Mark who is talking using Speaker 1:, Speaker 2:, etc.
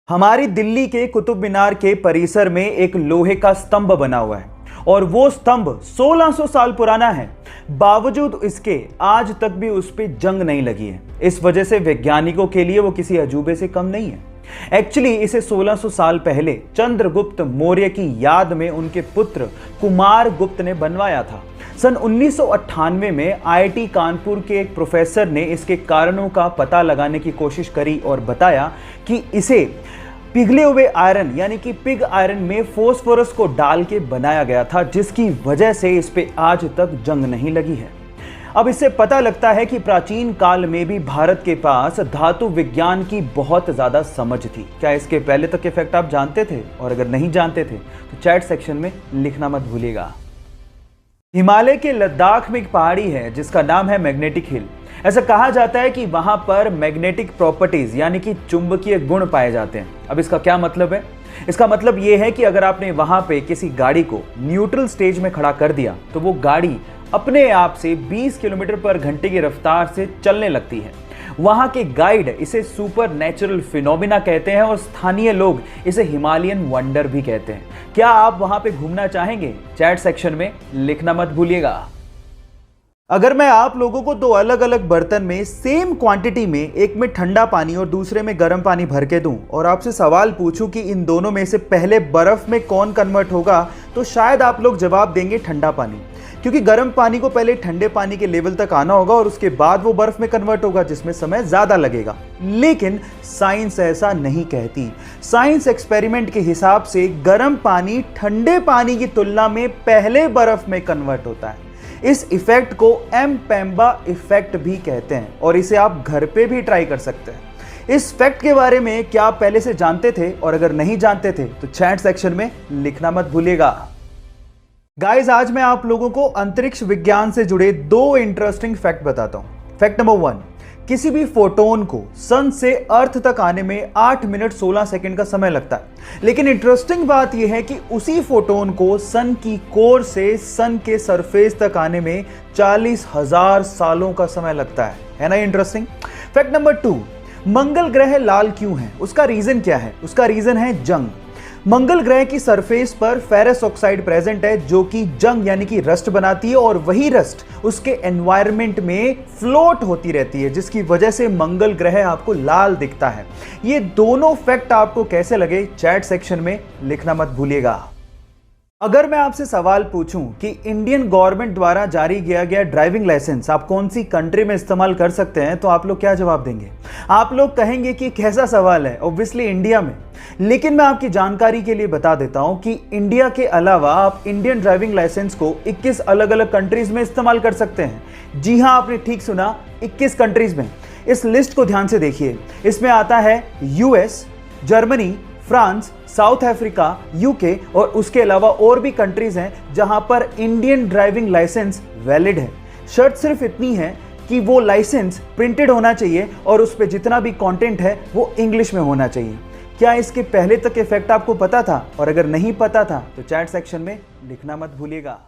Speaker 1: हमारी दिल्ली के कुतुब मीनार के परिसर में एक लोहे का स्तंभ बना हुआ है और वो स्तंभ 1600 साल पुराना है। बावजूद इसके आज तक भी उस पर जंग नहीं लगी है। इस वजह से वैज्ञानिकों के लिए वो किसी अजूबे से कम नहीं है। एक्चुअली इसे 1600 साल पहले चंद्रगुप्त मौर्य की याद में उनके पुत्र कुमार गुप्त ने बनवाया था। सन 1998 में आईआईटी कानपुर के एक प्रोफेसर ने इसके कारणों का पता लगाने की कोशिश करी और बताया कि इसे पिघले हुए आयरन यानी कि पिग आयरन में फॉस्फोरस को डाल के बनाया गया था, जिसकी वजह से इस पे आज तक जंग नहीं लगी है। अब इससे पता लगता है कि प्राचीन काल में भी भारत के पास धातु विज्ञान की बहुत ज्यादा समझ थी। क्या इसके पहले तक के फैक्ट आप जानते थे? और अगर नहीं जानते थे तो चैट सेक्शन में लिखना मत भूलिएगा। हिमालय के लद्दाख में एक पहाड़ी है जिसका नाम है मैग्नेटिक हिल। ऐसा कहा जाता है कि वहां पर मैग्नेटिक प्रॉपर्टीज यानी कि चुंबकीय गुण पाए जाते हैं। अब इसका क्या मतलब है? इसका मतलब यह है कि अगर आपने वहां पे किसी गाड़ी को न्यूट्रल स्टेज में खड़ा कर दिया तो वो गाड़ी अपने आप से 20 किलोमीटर पर घंटे की रफ्तार से चलने लगती है। वहां के गाइड इसे सुपर नेचुरल फिनोमिना कहते हैं और स्थानीय लोग इसे हिमालयन वंडर भी कहते हैं। क्या आप वहां पे घूमना चाहेंगे? चैट सेक्शन में लिखना मत भूलिएगा। अगर मैं आप लोगों को दो अलग अलग बर्तन में सेम क्वांटिटी में, एक में ठंडा पानी और दूसरे में गर्म पानी भर के दूं और आपसे सवाल पूछूं कि इन दोनों में से पहले बर्फ में कौन कन्वर्ट होगा, तो शायद आप लोग जवाब देंगे ठंडा पानी, क्योंकि गर्म पानी को पहले ठंडे पानी के लेवल तक आना होगा और उसके बाद वो बर्फ में कन्वर्ट होगा, जिसमें समय ज्यादा लगेगा। लेकिन साइंस ऐसा नहीं कहती। साइंस एक्सपेरिमेंट के हिसाब से गर्म पानी ठंडे पानी की तुलना में पहले बर्फ में कन्वर्ट होता है। इस इफेक्ट को एम्पेम्बा इफेक्ट भी कहते हैं और इसे आप घर पे भी ट्राई कर सकते हैं। इस फैक्ट के बारे में क्या आप पहले से जानते थे? और अगर नहीं जानते थे तो चैट सेक्शन में लिखना मत भूलिएगा। गाइस, आज मैं आप लोगों को अंतरिक्ष विज्ञान से जुड़े दो इंटरेस्टिंग फैक्ट बताता हूं। फैक्ट नंबर 1, किसी भी फोटोन को सन से अर्थ तक आने में 8 मिनट 16 सेकंड का समय लगता है। लेकिन इंटरेस्टिंग बात यह है कि उसी फोटोन को सन की कोर से सन के सरफेस तक आने में 40,000 सालों का समय लगता है ना इंटरेस्टिंग? फैक्ट नंबर 2, मंगल ग्रह लाल क्यों है? उसका रीजन क्या है? उसका रीजन है जंग। मंगल ग्रह की सरफेस पर फेरस ऑक्साइड प्रेजेंट है जो कि जंग यानी कि रस्ट बनाती है और वही रस्ट उसके एनवायरनमेंट में फ्लोट होती रहती है, जिसकी वजह से मंगल ग्रह आपको लाल दिखता है। ये दोनों फैक्ट आपको कैसे लगे? चैट सेक्शन में लिखना मत भूलिएगा। अगर मैं आपसे सवाल पूछूं कि इंडियन गवर्नमेंट द्वारा जारी किया गया ड्राइविंग लाइसेंस आप कौन सी कंट्री में इस्तेमाल कर सकते हैं, तो आप लोग क्या जवाब देंगे? आप लोग कहेंगे कि कैसा सवाल है, ऑब्वियसली इंडिया में। लेकिन मैं आपकी जानकारी के लिए बता देता हूं कि इंडिया के अलावा आप इंडियन ड्राइविंग लाइसेंस को 21 अलग अलग कंट्रीज में इस्तेमाल कर सकते हैं। जी हां, आपने ठीक सुना, 21 कंट्रीज में। इस लिस्ट को ध्यान से देखिए। इसमें आता है US, Germany, France, south Africa, UK और उसके अलावा और भी कंट्रीज हैं जहां पर इंडियन ड्राइविंग लाइसेंस वैलिड है। शर्त सिर्फ इतनी है कि वो लाइसेंस प्रिंटेड होना चाहिए और उस पर जितना भी कंटेंट है वो इंग्लिश में होना चाहिए। क्या इसके पहले तक के फैक्ट आपको पता था? और अगर नहीं पता था तो चैट सेक्शन में लिखना मत भूलिएगा।